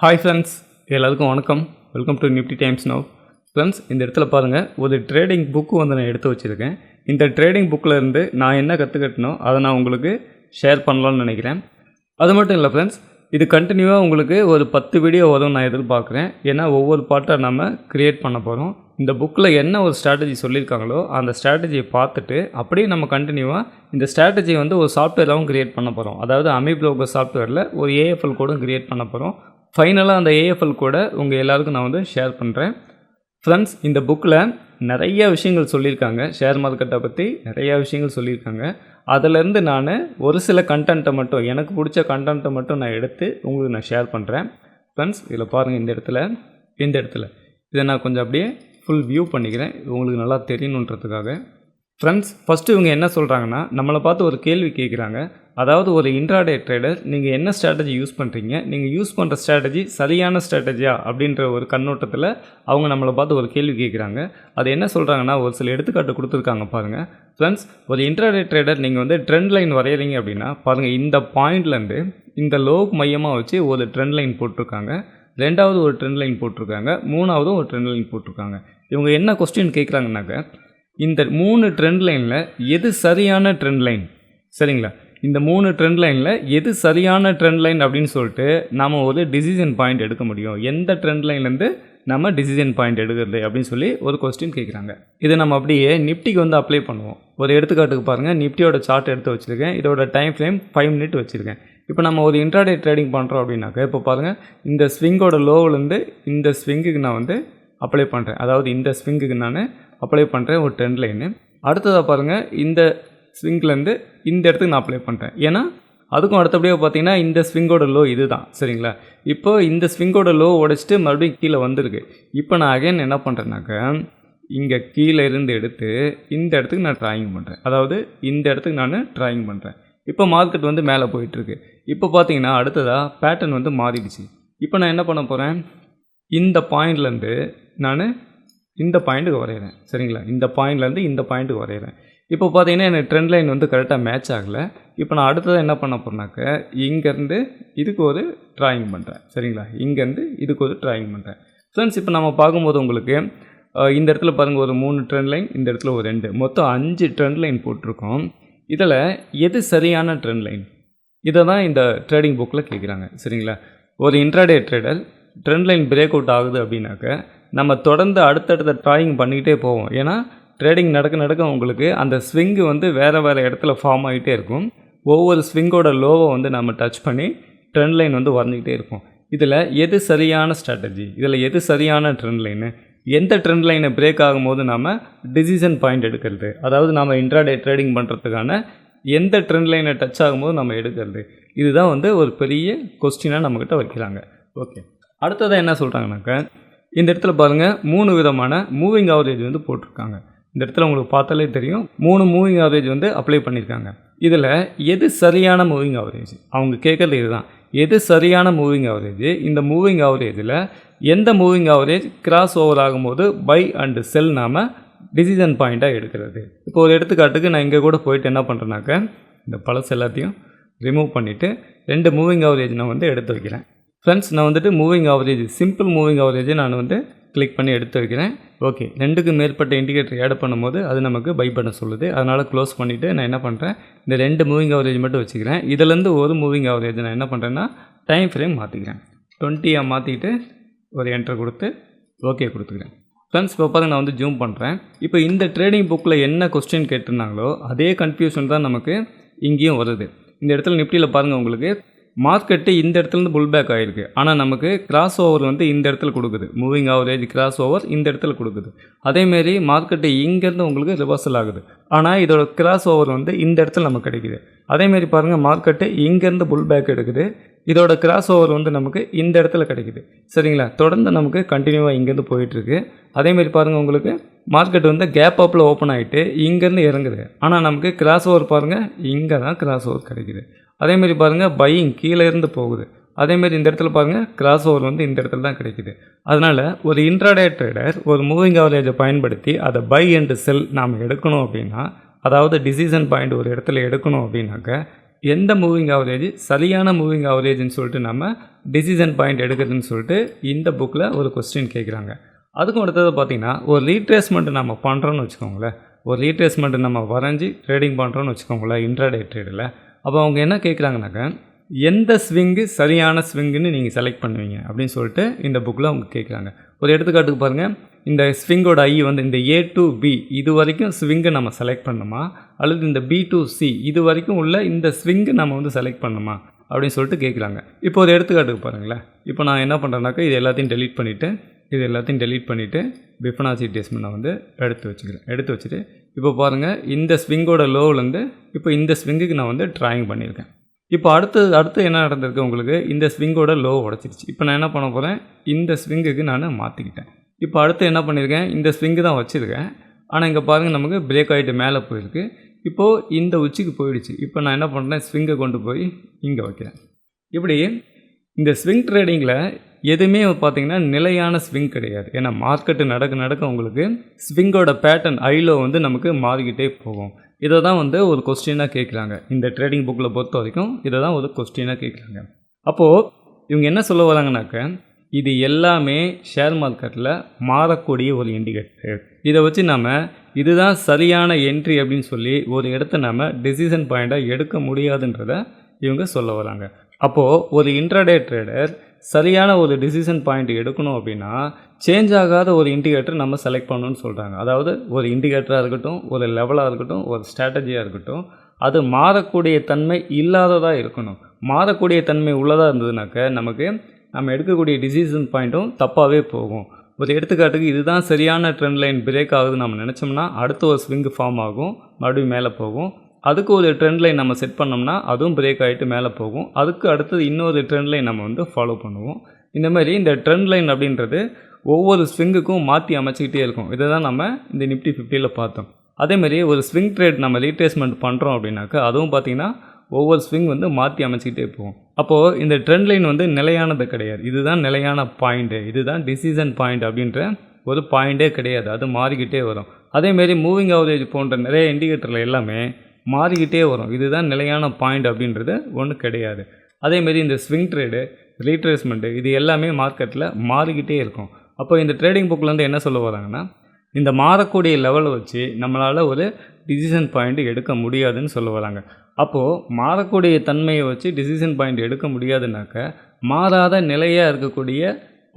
Hi friends, எல்லாருக்கும் வணக்கம். Welcome to Nifty times now. Friends, இந்த இடத்துல பாருங்கள், ஒரு ட்ரேடிங் புக்கு வந்து நான் எடுத்து வச்சுருக்கேன். இந்த ட்ரேடிங் புக்கில் இருந்து நான் என்ன கற்றுக்கிட்டனோ அதை நான் உங்களுக்கு ஷேர் பண்ணலான்னு நினைக்கிறேன். அது மட்டும் இல்லை ஃப்ரெண்ட்ஸ், இது கண்டினியூவாக உங்களுக்கு ஒரு 10 வீடியோ வரும் நான் எதிர்பார்க்குறேன். ஏன்னா ஒவ்வொரு பார்ட்டாக நம்ம க்ரியேட் பண்ண போகிறோம். இந்த புக்கில் என்ன ஒரு ஸ்ட்ராட்டஜி சொல்லியிருக்காங்களோ அந்த ஸ்ட்ராட்டஜியை பார்த்துட்டு அப்படியே நம்ம கண்டினியூவாக இந்த ஸ்ட்ராட்டஜியை வந்து ஒரு சாஃப்ட்வேராகவும் க்ரியேட் பண்ண போகிறோம். அதாவது அமிப்ரோக்கர் சாஃப்ட்வேரில் ஒரு ஏஎஃப்எல் கோடும் க்ரியேட் பண்ண போகிறோம். ஃபைனலாக அந்த ஏஎஃப்எல் கூட உங்கள் எல்லாருக்கும் நான் வந்து ஷேர் பண்ணுறேன். ஃப்ரெண்ட்ஸ், இந்த புக்கில் நிறைய விஷயங்கள் சொல்லியிருக்காங்க. ஷேர் மார்க்கெட்டை பற்றி நிறையா விஷயங்கள் சொல்லியிருக்காங்க. அதிலேருந்து நான் ஒரு சில கண்டென்ட்டை மட்டும், எனக்கு பிடிச்ச கண்டென்ட்டை மட்டும் நான் எடுத்து உங்களுக்கு நான் ஷேர் பண்ணுறேன். ஃப்ரெண்ட்ஸ், இதில் பாருங்கள், இந்த இடத்துல இதை நான் கொஞ்சம் அப்படியே ஃபுல் வியூ பண்ணிக்கிறேன், உங்களுக்கு நல்லா தெரியணுன்றதுக்காக. ஃப்ரெண்ட்ஸ், ஃபஸ்ட்டு இவங்க என்ன சொல்கிறாங்கன்னா, நம்மளை பார்த்து ஒரு கேள்வி கேட்குறாங்க. அதாவது ஒரு இன்ட்ராடே ட்ரேடர், நீங்கள் என்ன ஸ்ட்ராட்டஜி யூஸ் பண்ணுறீங்க, நீங்கள் யூஸ் பண்ணுற ஸ்ட்ராட்டஜி சரியான ஸ்ட்ராட்டஜியா அப்படின்ற ஒரு கண்ணோட்டத்தில் அவங்க நம்மளை பார்த்து ஒரு கேள்வி கேட்குறாங்க. அது என்ன சொல்கிறாங்கன்னா, ஒரு சில எடுத்துக்காட்டு கொடுத்துருக்காங்க பாருங்கள். ஃப்ரெண்ட்ஸ், ஒரு இன்ட்ராடே ட்ரேடர் நீங்கள் வந்து ட்ரெண்ட் லைன் வரைகிறீங்க அப்படின்னா பாருங்கள், இந்த பாயிண்ட்லேருந்து இந்த லோவுக்கு மையமாக வச்சு ஒரு ட்ரெண்ட் லைன் போட்டிருக்காங்க, ரெண்டாவது ஒரு ட்ரெண்ட் லைன் போட்டிருக்காங்க, மூணாவதும் ஒரு ட்ரெண்ட் லைன் போட்டிருக்காங்க. இவங்க என்ன கொஸ்டின் கேட்குறாங்கனாக்க, இந்த 3 ட்ரெண்ட் லைனில் எது சரியான ட்ரெண்ட் லைன், சரிங்களா? இந்த 3 ட்ரெண்ட் லைனில் எது சரியான ட்ரெண்ட் லைன் அப்படின்னு சொல்லிட்டு நம்ம ஒரு டிசிஷன் பாயிண்ட் எடுக்க முடியும். எந்த ட்ரெண்ட் லைன்லேருந்து நம்ம டிசிஷன் பாயிண்ட் எடுக்கிறது அப்படின்னு சொல்லி ஒரு கொஸ்டின் கேட்குறாங்க. இதை நம்ம அப்படியே நிஃப்டிக்கு வந்து அப்ளை பண்ணுவோம். ஒரு எடுத்துக்காட்டுக்கு பாருங்கள், நிஃப்டியோட சார்ட் எடுத்து வச்சுருக்கேன். இதோட டைம் ஃப்ரேம் 5 மினிட் வச்சுருக்கேன். இப்போ நம்ம ஒரு இன்ட்ராடே ட்ரேடிங் பண்ணுறோம் அப்படின்னாக்க, இப்போ பாருங்கள், இந்த ஸ்விங்கோட லோவிலேருந்து இந்த ஸ்விங்குக்கு நான் வந்து அப்ளை பண்ணுறேன். அதாவது இந்த ஸ்விங்குக்கு நான் அப்ளை பண்ணுறேன் ஒரு ட்ரெண்ட் லைனு. அடுத்ததாக பாருங்கள், இந்த ஸ்விங்லேருந்து இந்த இடத்துக்கு நான் அப்ளை பண்ணுறேன். ஏன்னா அதுக்கும் அடுத்தபடியாக பார்த்தீங்கன்னா இந்த ஸ்விங்கோட லோ இது தான், சரிங்களா? இப்போ இந்த ஸ்விங்கோட லோ உடைச்சிட்டு மறுபடியும் கீழே வந்திருக்கு. இப்போ நான் அகைன் என்ன பண்ணுறேன்னாக்க, இங்கே கீழே இருந்து எடுத்து இந்த இடத்துக்கு நான் ட்ராயிங் பண்ணுறேன். அதாவது இந்த இடத்துக்கு நான் ட்ராயிங் பண்ணுறேன். இப்போ மார்க்கெட் வந்து மேலே போயிட்டுருக்கு. இப்போ பார்த்தீங்கன்னா அடுத்ததாக பேட்டர்ன் வந்து மாறிடுச்சு. இப்போ நான் என்ன பண்ண போகிறேன், இந்த பாயிண்ட்லேருந்து நான் இந்த பாயிண்ட்டுக்கு வரைகிறேன், சரிங்களா? இந்த பாயிண்ட்லேருந்து இந்த பாயிண்ட்டுக்கு வரைகிறேன். இப்போ பார்த்தீங்கன்னா எனக்கு ட்ரெண்ட் லைன் வந்து கரெக்டாக மேட்ச் ஆகலை. இப்போ நான் அடுத்ததாக என்ன பண்ண போகிறேன்னாக்க, இங்கேருந்து இதுக்கு ஒரு ட்ராயிங் பண்ணுறேன், சரிங்களா? இங்கேருந்து இதுக்கு ஒரு ட்ராயிங் பண்ணுறேன். ஃப்ரெண்ட்ஸ், இப்போ நம்ம பார்க்கும்போது உங்களுக்கு இந்த இடத்துல பாருங்கள், ஒரு 3 ட்ரெண்ட் லைன், இந்த இடத்துல ஒரு 2, மொத்தம் 5 ட்ரெண்ட் லைன் போட்டிருக்கோம். இதில் எது சரியான ட்ரெண்ட் லைன், இதை தான் இந்த ட்ரேடிங் புக்கில் கேட்குறாங்க, சரிங்களா? ஒரு intraday trader trend line break out ஆகுது அப்படின்னாக்க நம்ம தொடர்ந்து அடுத்தடுத்த ட்ராயிங் பண்ணிக்கிட்டே போவோம். ஏன்னா ட்ரேடிங் நடக்க உங்களுக்கு அந்த ஸ்விங்கு வந்து வேறு இடத்துல ஃபார்ம் ஆகிட்டே இருக்கும். ஒவ்வொரு ஸ்விங்கோட லோவை வந்து நம்ம டச் பண்ணி ட்ரெண்ட் லைன் வந்து வரைஞ்சிக்கிட்டே இருக்கும். இதில் எது சரியான ஸ்ட்ராட்டஜி, இதில் எது சரியான ட்ரெண்ட் லைனு, எந்த ட்ரெண்ட் லைனை பிரேக் ஆகும்போது நம்ம டிசிஷன் பாயிண்ட் எடுக்கிறது, அதாவது நம்ம இன்ட்ராடே ட்ரேடிங் பண்ணுறதுக்கான எந்த ட்ரெண்ட் லைனை டச் ஆகும்போது நம்ம எடுக்கிறது, இதுதான் வந்து ஒரு பெரிய கொஸ்டினாக நம்மக்கிட்ட வைக்கிறாங்க. ஓகே, அடுத்ததாக என்ன சொல்கிறாங்கனாக்கா, இந்த இடத்துல பாருங்கள், 3 விதமான மூவிங் ஆவரேஜ் வந்து போட்டிருக்காங்க. இந்த இடத்துல உங்களுக்கு பார்த்தாலே தெரியும், 3 மூவிங் ஆவரேஜ் வந்து அப்ளை பண்ணியிருக்காங்க. இதில் எது சரியான மூவிங் ஆவரேஜ், அவங்க கேட்குறது இதுதான், எது சரியான மூவிங் ஆவரேஜ். இந்த மூவிங் ஆவரேஜில் எந்த மூவிங் ஆவரேஜ் கிராஸ் ஓவர் ஆகும்போது பை அண்டு செல் நாம் டிசிஷன் பாயிண்ட்டாக எடுக்கிறது. இப்போ ஒரு எடுத்துக்காட்டுக்கு நான் இங்கே கூட போயிட்டு என்ன பண்ணுறேன்னாக்க, இந்த பழசு எல்லாத்தையும் ரிமூவ் பண்ணிவிட்டு 2 மூவிங் ஆவரேஜ் நான் வந்து எடுத்து வைக்கிறேன். ஃப்ரெண்ட்ஸ், நான் வந்துட்டு மூவிங் ஆவரேஜ், சிம்பிள் மூவிங் ஆவரேஜை நான் வந்து கிளிக் பண்ணி எடுத்து வைக்கிறேன். ஓகே, 2க்கு மேற்பட்ட இண்டிகேட்டர் ஆட் பண்ணும்போது அது நமக்கு பை பண்ண சொல்லுது. அதனால் க்ளோஸ் பண்ணிவிட்டு நான் என்ன பண்ணுறேன், இந்த 2 மூவிங் ஆவரேஜ் மட்டும் வச்சுக்கிறேன். இதிலேருந்து ஒரு மூவிங் ஆவரேஜ் நான் என்ன பண்ணுறேன்னா டைம் ஃப்ரேம் மாற்றிக்கிறேன். 20 மாற்றிக்கிட்டு ஒரு என்டர் கொடுத்து ஓகே கொடுத்துக்கிறேன். ஃப்ரெண்ட்ஸ், இப்போ பாருங்க, நான் வந்து ஜூம் பண்ணுறேன். இப்போ இந்த ட்ரேடிங் புக்கில் என்ன கொஸ்டின் கேட்டிருந்தாங்களோ அதே கன்ஃபியூஷன் தான் நமக்கு இங்கேயும் வருது. இந்த இடத்துல நிஃப்டியில் பாருங்கள், உங்களுக்கு மார்க்கெட்டு இந்த இடத்துலேருந்து புல் பேக் ஆகிருக்கு. ஆனால் நமக்கு கிராஸ் ஓவர் வந்து இந்த இடத்துல கொடுக்குது, மூவிங் ஆவரேஜ் கிராஸ் ஓவர் இந்த இடத்துல கொடுக்குது. அதேமாரி மார்க்கெட்டு இங்கேருந்து உங்களுக்கு ரிவர்சல் ஆகுது. ஆனால் இதோட கிராஸ் ஓவர் வந்து இந்த இடத்துல நமக்கு கிடைக்குது. அதேமாரி பாருங்கள், மார்க்கெட்டு இங்கேருந்து புல் பேக் எடுக்குது. இதோட கிராஸ் ஓவர் வந்து நமக்கு இந்த இடத்துல கிடைக்குது, சரிங்களா? தொடர்ந்து நமக்கு கண்டினியூவாக இங்கேருந்து போயிட்டுருக்கு. அதேமாரி பாருங்கள், உங்களுக்கு மார்க்கெட் வந்து கேப் அப்பில் ஓப்பன் ஆகிட்டு இங்கேருந்து இறங்குது. ஆனால் நமக்கு கிராஸ் ஓவர் பாருங்கள், இங்கே தான் கிராஸ் ஓவர் கிடைக்குது. அதேமாரி பாருங்கள், பையிங் கீழே இருந்து போகுது. அதேமாரி இந்த இடத்துல பாருங்கள், கிராஸ் ஓவர் வந்து இந்த இடத்துல தான் கிடைக்குது. அதனால் ஒரு இன்ட்ராடே ட்ரேடர் ஒரு மூவிங் ஆவரேஜை பயன்படுத்தி அதை பை அண்ட் செல் நாம் எடுக்கணும் அப்படின்னா, அதாவது டிசிஷன் பாயிண்ட் ஒரு இடத்துல எடுக்கணும் அப்படின்னாக்க எந்த மூவிங் ஆவரேஜ் சரியான மூவிங் ஆவரேஜ்னு சொல்லிட்டு நம்ம டிசிஷன் பாயிண்ட் எடுக்கிறதுன்னு சொல்லிட்டு இந்த புக்கில் ஒரு கொஸ்டின் கேட்குறாங்க. அதுக்கும் அடுத்தது பார்த்திங்கன்னா ஒரு ரீட்ரேஸ்மெண்ட் நம்ம பண்ணுறோன்னு வச்சுக்கோங்களேன். ஒரு ரீட்ரேஸ்மெண்ட் நம்ம வரைஞ்சி ட்ரேடிங் பண்ணுறோன்னு வச்சுக்கோங்களேன் இன்ட்ராடே ட்ரேடில். அப்போ அவங்க என்ன கேட்குறாங்கனாக்கா எந்த ஸ்விங்கு சரியான ஸ்விங்குன்னு நீங்கள் செலக்ட் பண்ணுவீங்க அப்படின்னு சொல்லிட்டு இந்த புக்கில் அவங்க கேட்குறாங்க. ஒரு எடுத்துக்காட்டுக்கு பாருங்கள், இந்த ஸ்விங்கோட ஐ வந்து இந்த A to B இது வரைக்கும் ஸ்விங்கை நம்ம செலக்ட் பண்ணணுமா, அல்லது இந்த B to C இது வரைக்கும் உள்ள இந்த ஸ்விங்கை நம்ம வந்து செலக்ட் பண்ணணுமா அப்படின்னு சொல்லிட்டு கேட்குறாங்க. இப்போ ஒரு எடுத்துக்காட்டுக்கு பாருங்களேன். இப்போ நான் என்ன பண்ணுறேன்னாக்கா இது எல்லாத்தையும் டெலீட் பண்ணிவிட்டு ஃபிபனாச்சி டெசிமல் நான் வந்து எடுத்து வச்சுட்டு இப்போ பாருங்கள் இந்த ஸ்விங்கோட லோவிலேருந்து இப்போ இந்த ஸ்விங்குக்கு நான் வந்து ட்ராயிங் பண்ணியிருக்கேன். இப்போ அடுத்து என்ன நடந்திருக்கு உங்களுக்கு, இந்த ஸ்விங்கோட லோ உடச்சிருச்சு. இப்போ நான் என்ன பண்ண போகிறேன், இந்த ஸ்விங்குக்கு நான் மாற்றிக்கிட்டேன். இப்போ அடுத்து என்ன பண்ணியிருக்கேன், இந்த ஸ்விங்கு தான் வச்சுருக்கேன். ஆனால் இங்கே பாருங்கள் நமக்கு பிரேக் ஆகிட்டு மேலே போயிருக்கு. இப்போது இந்த உச்சிக்கு போயிடுச்சு. இப்போ நான் என்ன பண்ணுறேன், ஸ்விங்கை கொண்டு போய் இங்கே வைக்கிறேன். இப்படி இந்த ஸ்விங் ட்ரேடிங்கில் எதுவுமே பார்த்திங்கன்னா நிலையான ஸ்விங் கிடையாது. ஏன்னா மார்க்கெட்டு நடக்க உங்களுக்கு ஸ்விங்கோட பேட்டர்ன் ஐலோ வந்து நமக்கு மாறிக்கிட்டே போகும். இதை தான் வந்து ஒரு கொஸ்டினாக கேட்குறாங்க. இந்த ட்ரேடிங் புக்கில் பொறுத்த வரைக்கும் இதை தான் ஒரு கொஸ்டினாக கேட்குறாங்க. அப்போது இவங்க என்ன சொல்ல வராங்கனாக்க இது எல்லாமே ஷேர் மார்க்கெட்டில் மாறக்கூடிய ஒரு இண்டிகேட்டர். இதை வச்சு நம்ம இதுதான் சரியான என்ட்ரி அப்படின்னு சொல்லி ஒரு இடத்த நம்ம டெசிஷன் பாயிண்ட்டாக எடுக்க முடியாதுன்றதை இவங்க சொல்ல வராங்க. அப்போது ஒரு இன்ட்ராடே ட்ரேடர் சரியான ஒரு டிசிஷன் பாயிண்ட் எடுக்கணும் அப்படின்னா சேஞ்ச் ஆகாத ஒரு இண்டிகேட்டர் நம்ம செலக்ட் பண்ணணும்னு சொல்கிறாங்க. அதாவது ஒரு இண்டிகேட்டராக இருக்கட்டும், ஒரு லெவலாக இருக்கட்டும், ஒரு ஸ்ட்ராட்டஜியாக இருக்கட்டும், அது மாறக்கூடிய தன்மை இல்லாததாக இருக்கணும். மாறக்கூடிய தன்மை உள்ளதாக இருந்ததுனாக்க நமக்கு நம்ம எடுக்கக்கூடிய டிசிஷன் பாயிண்ட்டும் தப்பாகவே போகும். ஒரு எடுத்துக்காட்டுக்கு இதுதான் சரியான ட்ரெண்ட் லைன் பிரேக் ஆகுதுன்னு நம்ம நினச்சோம்னா அடுத்த ஒரு ஸ்விங் ஃபார்ம் ஆகும், மறுபடியும் மேலே போகும். அதுக்கு ஒரு ட்ரெண்ட் லைன் நம்ம செட் பண்ணோம்னா அதுவும் பிரேக் ஆகிட்டு மேலே போகும். அதுக்கு அடுத்தது இன்னொரு ட்ரெண்ட் லைன் நம்ம வந்து ஃபாலோ பண்ணுவோம். இந்த மாதிரி இந்த ட்ரெண்ட் லைன் அப்படின்றது ஒவ்வொரு ஸ்விங்குக்கும் மாற்றி அமைச்சிக்கிட்டே இருக்கும். இதை தான் நம்ம இந்த நிஃப்டி 50ல் பார்த்தோம். அதேமாதிரி ஒரு ஸ்விங் ட்ரேட் நம்ம ரீட்ரேஸ்மெண்ட் பண்ணுறோம் அப்படின்னாக்கா அதுவும் பார்த்திங்கன்னா ஒவ்வொரு ஸ்விங் வந்து மாற்றி அமைச்சிக்கிட்டே போகும். அப்போது இந்த ட்ரெண்ட் லைன் வந்து நிலையானது கிடையாது. இதுதான் நிலையான பாயிண்ட்டு, இதுதான் டிசிஷன் பாயிண்ட் அப்படின்ற ஒரு பாயிண்ட்டே கிடையாது. அது மாறிக்கிட்டே வரும். அதேமாரி மூவிங் ஆவரேஜ் போன்ற நிறைய இண்டிகேட்டரில் எல்லாமே மாறிக்கிட்டே வரும். இதுதான் நிலையான பாயிண்ட் அப்படின்றது ஒன்று கிடையாது. அதேமாரி இந்த ஸ்விங் ட்ரேடு, ரீட்ரேஸ்மெண்ட்டு இது எல்லாமே மார்க்கெட்டில் மாறிக்கிட்டே இருக்கும். அப்போ இந்த ட்ரேடிங் புக்கில் வந்து என்ன சொல்ல வராங்கன்னா இந்த மாறக்கூடிய லெவலை வச்சு நம்மளால் ஒரு டிசிஷன் பாயிண்ட் எடுக்க முடியாதுன்னு சொல்ல வராங்க. அப்போது மாறக்கூடிய தன்மையை வச்சு டிசிஷன் பாயிண்ட் எடுக்க முடியாதுனாக்க மாறாத நிலையாக இருக்கக்கூடிய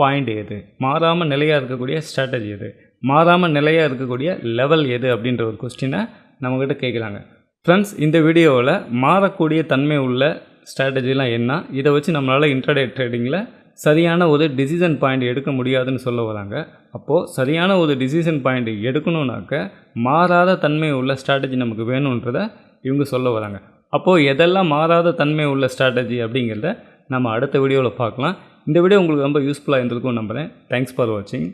பாயிண்ட் எது, மாறாமல் நிலையாக இருக்கக்கூடிய ஸ்ட்ராட்டஜி எது, மாறாமல் நிலையாக இருக்கக்கூடிய லெவல் எது அப்படின்ற ஒரு கொஸ்டினை நம்மக்கிட்ட கேட்குறாங்க. ஃப்ரெண்ட்ஸ், இந்த வீடியோவில் மாறக்கூடிய தன்மை உள்ள ஸ்ட்ராட்டஜிலாம் என்ன, இதை வச்சு நம்மளால் இன்ட்ராடே ட்ரேடிங்கில் சரியான ஒரு டிசிஷன் பாயிண்ட் எடுக்க முடியாதுன்னு சொல்ல வராங்க. அப்போது சரியான ஒரு டிசிஷன் பாயிண்ட் எடுக்கணுன்னாக்க மாறாத தன்மை உள்ள ஸ்ட்ராட்டஜி நமக்கு வேணுன்றதை இவங்க சொல்ல வராங்க. அப்போது எதெல்லாம் மாறாத தன்மை உள்ள ஸ்ட்ராட்டஜி அப்படிங்கிறத நம்ம அடுத்த வீடியோவில் பார்க்கலாம். இந்த வீடியோ உங்களுக்கு ரொம்ப யூஸ்ஃபுல்லாக இருந்திருக்கும்னு நம்புகிறேன். தேங்க்ஸ் ஃபார் வாட்சிங்.